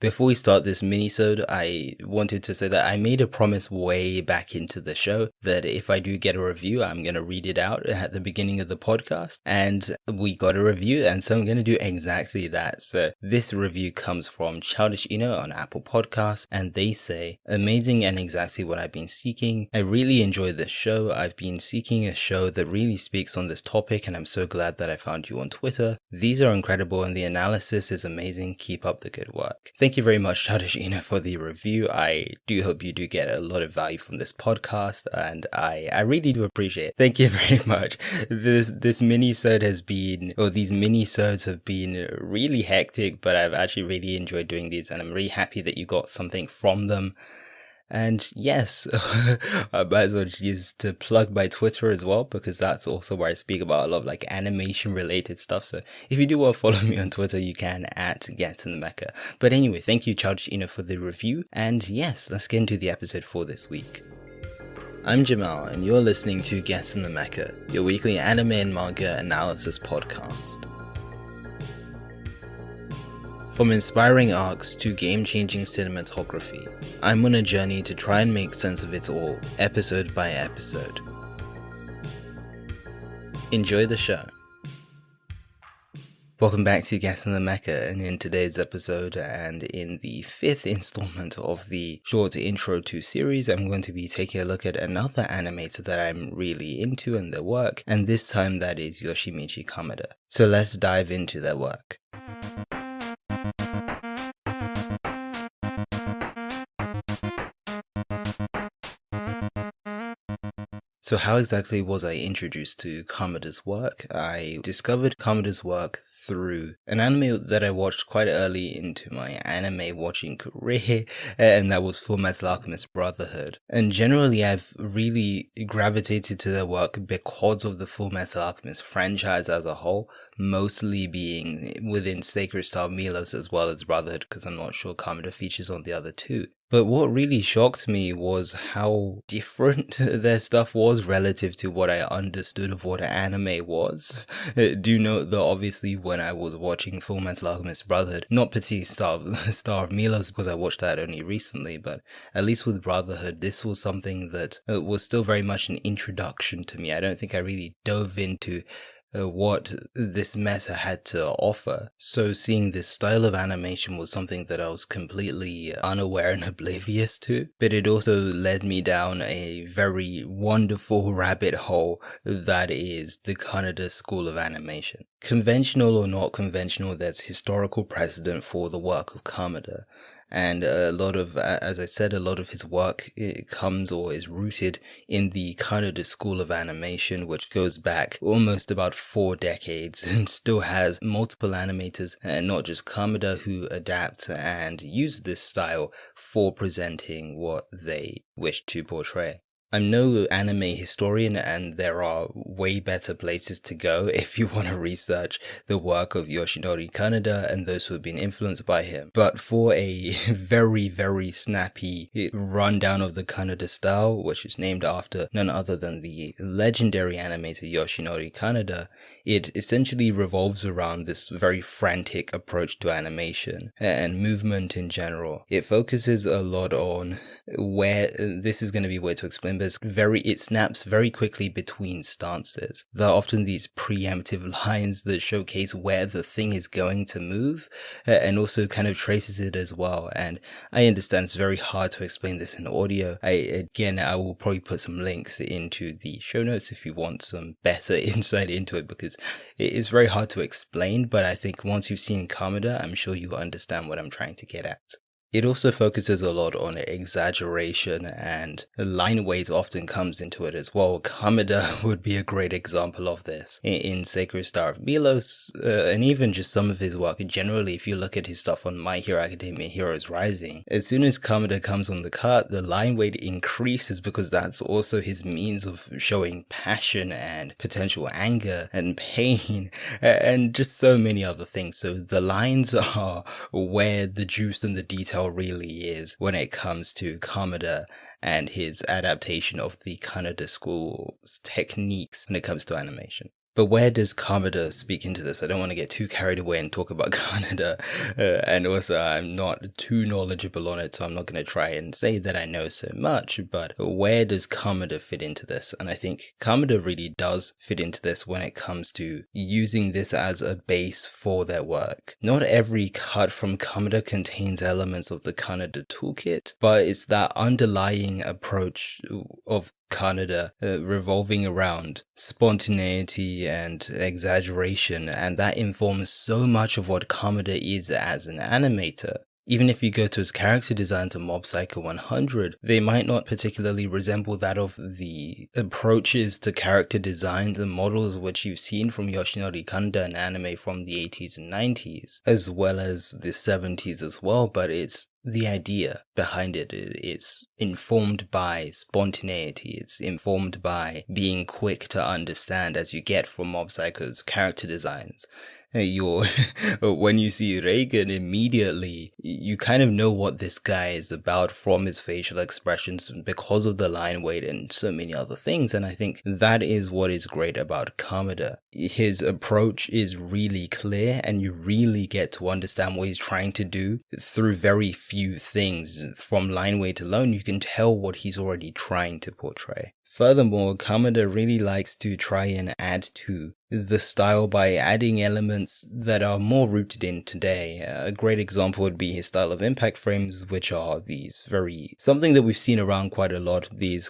Before we start this minisode, I wanted to say that I made a promise way back into the show that if I do get a review, I'm going to read it out at the beginning of the podcast. And we got a review, and so I'm going to do exactly that. So this review comes from Childish Eno on Apple Podcasts, and they say, amazing and exactly what I've been seeking. I really enjoy this show. I've been seeking a show that really speaks on this topic, and I'm so glad that I found you on Twitter. These are incredible, and the analysis is amazing. Keep up the good work. Thank you very much, Childish Eno, for the review. I do hope you do get a lot of value from this podcast, and I really do appreciate it. Thank you very much. This minisode has been, or these minisodes have been really hectic, but I've actually really enjoyed doing these, and I'm really happy that you got something from them. And yes, I might as well just to plug my Twitter as well, because that's also where I speak about a lot of like animation related stuff. So if you do want to follow me on Twitter, you can at Get In The Mecha. But anyway, thank you, Childish Eno, for the review. And yes, let's get into the episode for this week. I'm Jamal, and you're listening to Get In The Mecha, your weekly anime and manga analysis podcast. From inspiring arcs to game-changing cinematography, I'm on a journey to try and make sense of it all, episode by episode. Enjoy the show. Welcome back to Get In The Mecha, and in today's episode and in the fifth installment of the short intro to series, I'm going to be taking a look at another animator that I'm really into and their work, and this time that is Yoshimichi Kameda. So let's dive into their work. So how exactly was I introduced to Kameda's work? I discovered Kameda's work through an anime that I watched quite early into my anime watching career, and that was Fullmetal Alchemist Brotherhood. And generally I've really gravitated to their work because of the Fullmetal Alchemist franchise as a whole, mostly being within Sacred Star Milos as well as Brotherhood, because I'm not sure Kameda features on the other two. But what really shocked me was how different their stuff was relative to what I understood of what anime was. Do note that obviously when I was watching Fullmetal Alchemist Brotherhood, not particularly Star of Milos because I watched that only recently, but at least with Brotherhood, this was something that was still very much an introduction to me. I don't think I really dove into what this meta had to offer. So seeing this style of animation was something that I was completely unaware and oblivious to, but it also led me down a very wonderful rabbit hole that is the Kaneda school of animation. Conventional or not conventional, there's historical precedent for the work of Kameda. And a lot of, as I said, a lot of his work comes or is rooted in the Kaneda school of animation, which goes back almost about 4 decades and still has multiple animators, and not just Kameda, who adapt and use this style for presenting what they wish to portray. I'm no anime historian, and there are way better places to go if you want to research the work of Yoshinori Kaneda and those who have been influenced by him. But for a very, very snappy rundown of the Kaneda style, which is named after none other than the legendary animator Yoshinori Kaneda, it essentially revolves around this very frantic approach to animation and movement in general. It focuses a lot on where, this is going to be weird to explain, but it snaps very quickly between stances. There are often these preemptive lines that showcase where the thing is going to move, and also kind of traces it as well. And I understand it's very hard to explain this in audio. I will probably put some links into the show notes if you want some better insight into it, because it is very hard to explain, but I think once you've seen Kameda, I'm sure you understand what I'm trying to get at. It also focuses a lot on exaggeration, and line weight often comes into it as well. Kameda would be a great example of this in Sacred Star of Milos, and even just some of his work. Generally, if you look at his stuff on My Hero Academia Heroes Rising, as soon as Kameda comes on the cut, the line weight increases because that's also his means of showing passion and potential anger and pain and just so many other things. So the lines are where the juice and the detail really is when it comes to Kameda and his adaptation of the Kaneda school's techniques when it comes to animation. But where does Kameda speak into this? I don't want to get too carried away and talk about Kaneda, and also I'm not too knowledgeable on it, so I'm not going to try and say that I know so much, but where does Kameda fit into this? And I think Kameda really does fit into this when it comes to using this as a base for their work. Not every cut from Kameda contains elements of the Kaneda toolkit, but it's that underlying approach of Kaneda revolving around spontaneity and exaggeration, and that informs so much of what Kameda is as an animator. Even if you go to his character designs in Mob Psycho 100, they might not particularly resemble that of the approaches to character designs and models which you've seen from Yoshinori Kaneda in anime from the 80s and 90s, as well as the 70s as well, but it's the idea behind it. It's informed by spontaneity. It's informed by being quick to understand, as you get from Mob Psycho's character designs. When you see Reagan, immediately you kind of know what this guy is about from his facial expressions because of the line weight and so many other things. And I think that is what is great about Kameda. His approach is really clear, and you really get to understand what he's trying to do through very few things. From line weight alone, you can tell what he's already trying to portray. Furthermore, Kameda really likes to try and add to the style by adding elements that are more rooted in today. A great example would be his style of impact frames, which are something that we've seen around quite a lot, these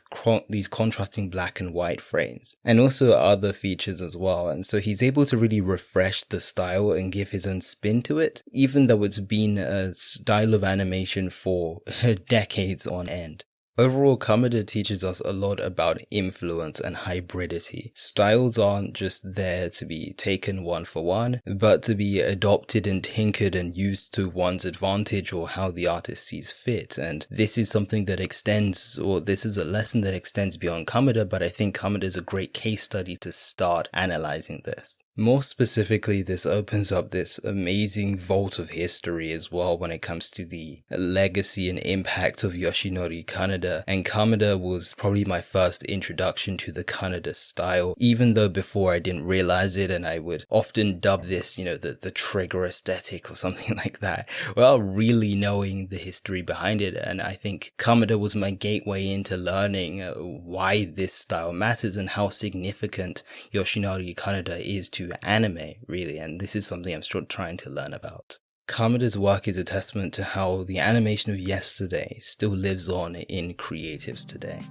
contrasting black and white frames, and also other features as well. And so he's able to really refresh the style and give his own spin to it, even though it's been a style of animation for decades on end. Overall, Kameda teaches us a lot about influence and hybridity. Styles aren't just there to be taken one for one, but to be adopted and tinkered and used to one's advantage or how the artist sees fit. And this is something that this is a lesson that extends beyond Kameda, but I think Kameda is a great case study to start analyzing this. More specifically, this opens up this amazing vault of history as well when it comes to the legacy and impact of Yoshinori Kaneda, and Kameda was probably my first introduction to the Kaneda style, even though before I didn't realize it, and I would often dub this, the trigger aesthetic or something like that, without really knowing the history behind it. And I think Kameda was my gateway into learning why this style matters and how significant Yoshinori Kaneda is to anime, really, and this is something I'm still trying to learn about. Kameda's work is a testament to how the animation of yesterday still lives on in creatives today.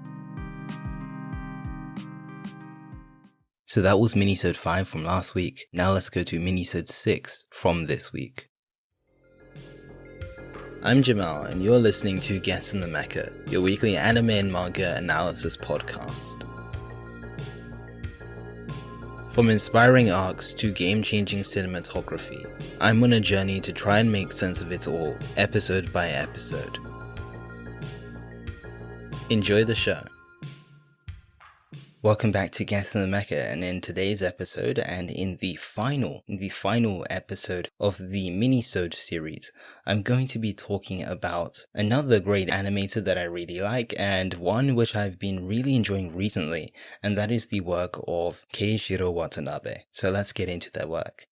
So that was Minisode 5 from last week. Now let's go to Minisode 6 from this week. I'm Jamal, and you're listening to Get In The Mecha, your weekly anime and manga analysis podcast. From inspiring arcs to game-changing cinematography, I'm on a journey to try and make sense of it all, episode by episode. Enjoy the show. Welcome back to Get In The Mecha, and in today's episode, and in the final episode of the Minisode series, I'm going to be talking about another great animator that I really like, and one which I've been really enjoying recently, and that is the work of Keiichiro Watanabe. So let's get into their work.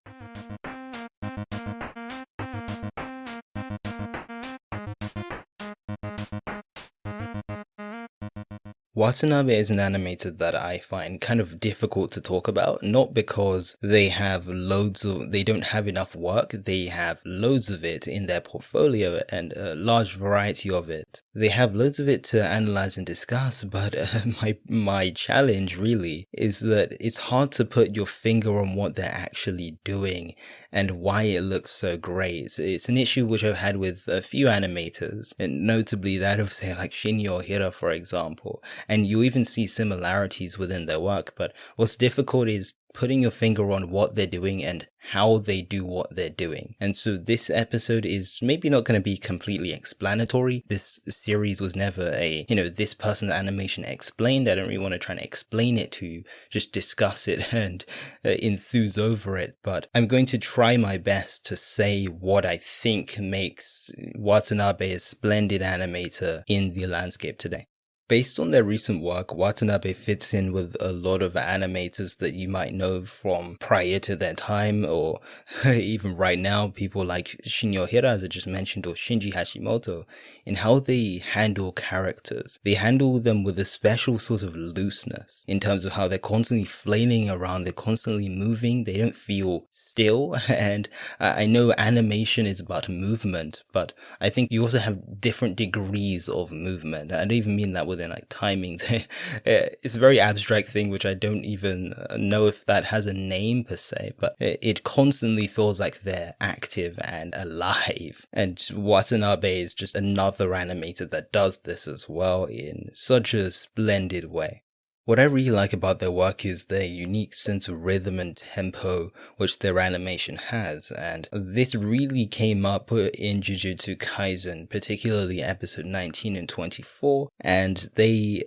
Watanabe is an animator that I find kind of difficult to talk about, not because they don't have enough work, they have loads of it in their portfolio and a large variety of it. They have loads of it to analyze and discuss, but my challenge really is that it's hard to put your finger on what they're actually doing and why it looks so great. It's an issue which I've had with a few animators, and notably that of, say, like Shinya Hira, for example. And you even see similarities within their work, but what's difficult is putting your finger on what they're doing and how they do what they're doing. And so this episode is maybe not going to be completely explanatory. This series was never this person's animation explained. I don't really want to try and explain it to you, just discuss it and enthuse over it. But I'm going to try my best to say what I think makes Watanabe a splendid animator in the landscape today. Based on their recent work, Watanabe fits in with a lot of animators that you might know from prior to their time, or even right now, people like Shinyo Hira, as I just mentioned, or Shinji Hashimoto, in how they handle characters. They handle them with a special sort of looseness, in terms of how they're constantly flailing around, they're constantly moving, they don't feel still, and I know animation is about movement, but I think you also have different degrees of movement. I don't even mean that within like timings. It's a very abstract thing which I don't even know if that has a name per se, but it constantly feels like they're active and alive. And Watanabe is just another animator that does this as well in such a splendid way. What I really like about their work is their unique sense of rhythm and tempo which their animation has, and this really came up in Jujutsu Kaisen, particularly episode 19 and 24, and they,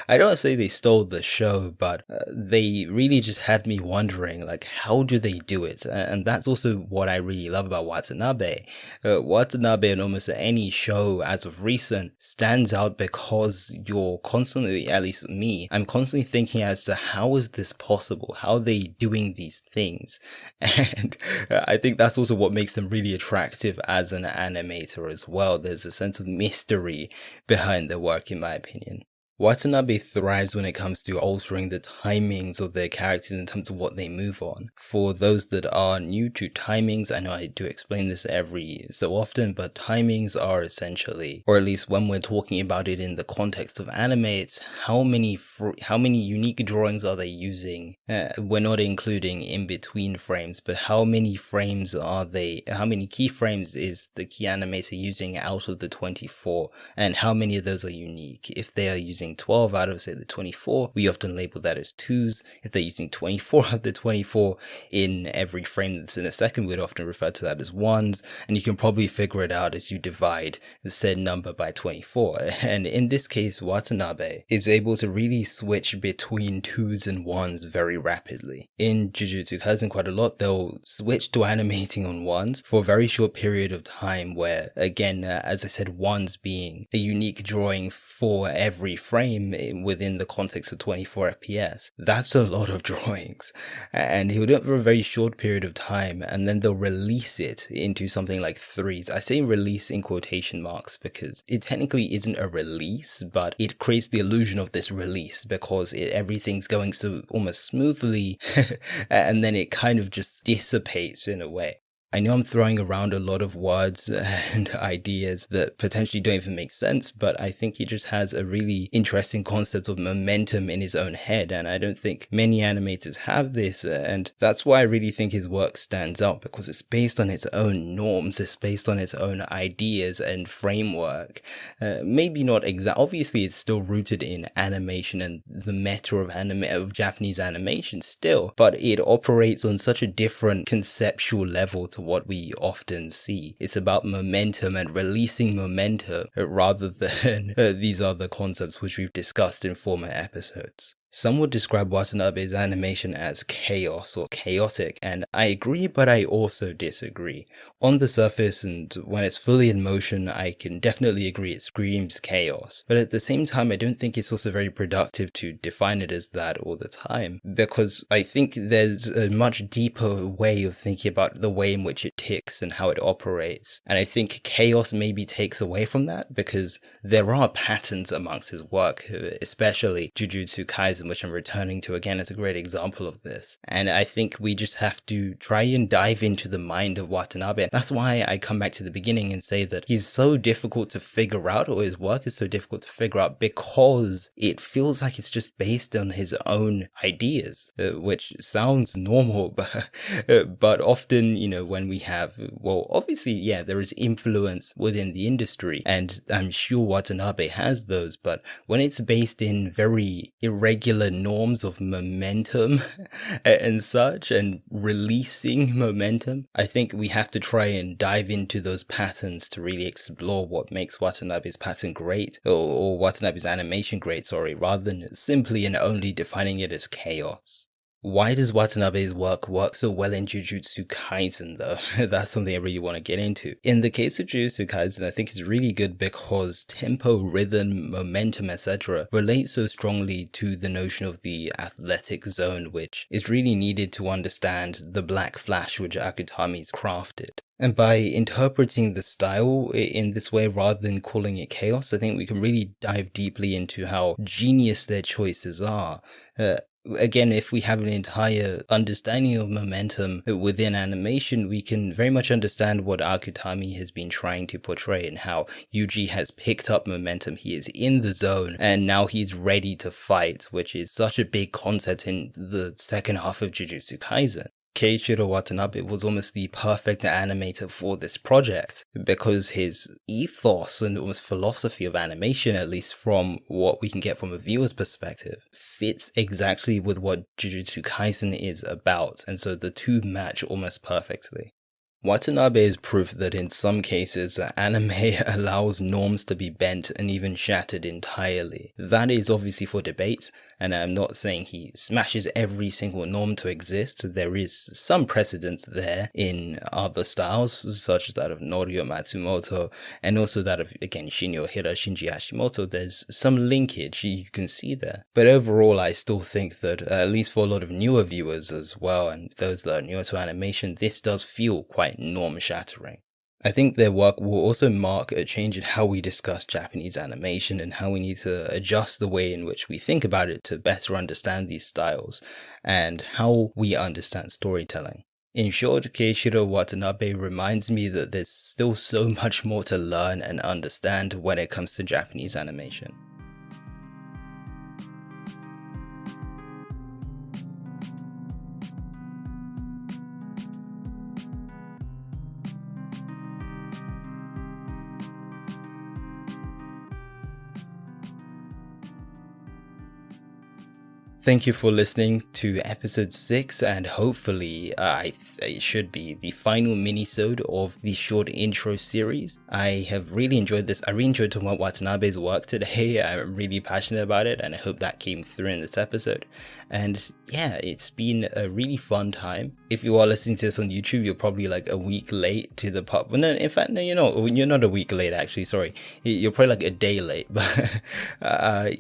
I don't want to say they stole the show, but they really just had me wondering, like, how do they do it? And that's also what I really love about Watanabe. Watanabe in almost any show as of recent stands out because you're constantly, at least me, I'm constantly thinking as to how is this possible? How are they doing these things? And I think that's also what makes them really attractive as an animator as well. There's a sense of mystery behind their work, in my opinion. Watanabe thrives when it comes to altering the timings of their characters in terms of what they move on. For those that are new to timings, I know I do explain this every so often, but timings are essentially, or at least when we're talking about it in the context of anime, it's how many unique drawings are they using. We're not including in between frames, but how many frames are they, how many keyframes is the key animator using out of the 24, and how many of those are unique. If they are using 12 out of, say, the 24, we often label that as 2s. If they're using 24 out of the 24 in every frame that's in a second, we'd often refer to that as 1s, and you can probably figure it out as you divide the said number by 24. And in this case, Watanabe is able to really switch between 2s and 1s very rapidly. In Jujutsu Kaisen quite a lot, they'll switch to animating on 1s for a very short period of time where, again, as I said, 1s being a unique drawing for every frame within the context of 24 FPS. That's a lot of drawings. And he'll do it for a very short period of time, and then they'll release it into something like 3s. I say release in quotation marks because it technically isn't a release, but it creates the illusion of this release because everything's going so almost smoothly, and then it kind of just dissipates in a way. I know I'm throwing around a lot of words and ideas that potentially don't even make sense, but I think he just has a really interesting concept of momentum in his own head, and I don't think many animators have this, and that's why I really think his work stands out, because it's based on its own norms, it's based on its own ideas and framework. Maybe not exact, obviously it's still rooted in animation and the meta of Japanese animation still, but it operates on such a different conceptual level to what we often see. It's about momentum and releasing momentum rather than these other concepts which we've discussed in former episodes. Some would describe Watanabe's animation as chaos or chaotic, and I agree, but I also disagree. On the surface, and when it's fully in motion, I can definitely agree it screams chaos. But at the same time, I don't think it's also very productive to define it as that all the time, because I think there's a much deeper way of thinking about the way in which it ticks and how it operates. And I think chaos maybe takes away from that, because there are patterns amongst his work, especially Jujutsu Kaisen, which I'm returning to again as a great example of this. And I think we just have to try and dive into the mind of Watanabe. That's why I come back to the beginning and say that he's so difficult to figure out, or his work is so difficult to figure out, because it feels like it's just based on his own ideas, which sounds normal, but often, you know, when we have, well, obviously, yeah, there is influence within the industry, and I'm sure Watanabe has those, but when it's based in very irregular norms of momentum and such, and releasing momentum, I think we have to try and dive into those patterns to really explore what makes Watanabe's pattern great, or Watanabe's animation great, rather than simply and only defining it as chaos. Why does Watanabe's work so well in Jujutsu Kaisen though? That's something I really want to get into. In the case of Jujutsu Kaisen, I think it's really good because tempo, rhythm, momentum, etc. relate so strongly to the notion of the athletic zone, which is really needed to understand the Black Flash which Akutami's crafted. And by interpreting the style in this way rather than calling it chaos, I think we can really dive deeply into how genius their choices are. Again, if we have an entire understanding of momentum within animation, we can very much understand what Akutami has been trying to portray and how Yuji has picked up momentum. He is in the zone and now he's ready to fight, which is such a big concept in the second half of Jujutsu Kaisen. Keiichiro Watanabe was almost the perfect animator for this project because his ethos and almost philosophy of animation, at least from what we can get from a viewer's perspective, fits exactly with what Jujutsu Kaisen is about, and so the two match almost perfectly. Watanabe is proof that in some cases, anime allows norms to be bent and even shattered entirely. That is obviously for debate, and I'm not saying he smashes every single norm to exist. There is some precedence there in other styles, such as that of Norio Matsumoto, and also that of, again, Shinjo Hira, Shinji Hashimoto. There's some linkage you can see there. But overall, I still think that, at least for a lot of newer viewers as well, and those that are newer to animation, this does feel quite norm-shattering. I think their work will also mark a change in how we discuss Japanese animation and how we need to adjust the way in which we think about it to better understand these styles and how we understand storytelling. In short, Keiichiro Watanabe reminds me that there's still so much more to learn and understand when it comes to Japanese animation. Thank you for listening to episode 6, and hopefully it should be the final minisode of the short intro series. I have really enjoyed this. I really enjoyed talking about Watanabe's work today. I'm really passionate about it, and I hope that came through in this episode. And yeah, it's been a really fun time. If you are listening to this on YouTube, you're probably like a week late to the pub. Well, no, in fact, no, you're not a week late, actually, sorry. You're probably like a day late. But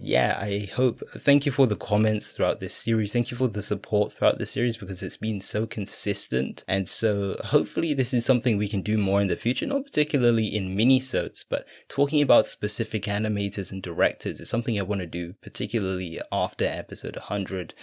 yeah, I hope, thank you for the comments throughout this series. Thank you for the support throughout this series because it's been so consistent. And so hopefully this is something we can do more in the future, not particularly in minisodes, but talking about specific animators and directors is something I want to do, particularly after episode 100.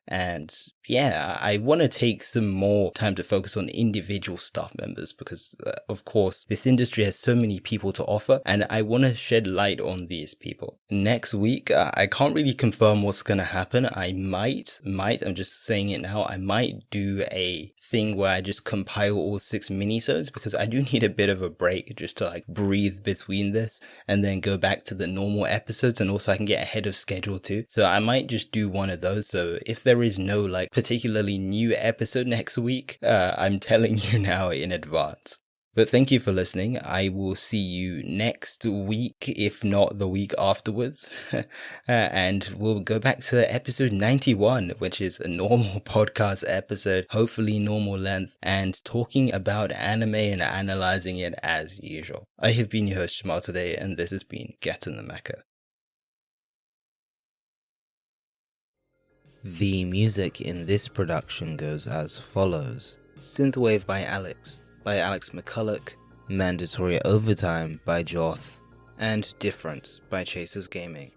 And yeah, I want to take some more time to focus on individual staff members because, of course, this industry has so many people to offer and I want to shed light on these people. Next week, I can't really confirm what's going to happen. I might, I'm just saying it now, I might do a thing where I just compile all 6 minisodes because I do need a bit of a break just to like breathe between this and then go back to the normal episodes, and also I can get ahead of schedule too. So I might just do one of those. So if there is no like particularly new episode next week, I'm telling you now in advance. But thank you for listening. I will see you next week, if not the week afterwards. And we'll go back to episode 91, which is a normal podcast episode, hopefully normal length, and talking about anime and analyzing it as usual. I have been your host, Jamal, today, and this has been Get In The Mecha. The music in this production goes as follows: Synthwave by Alex McCulloch, Mandatory Overtime by Joth, and Different by Chasersgaming.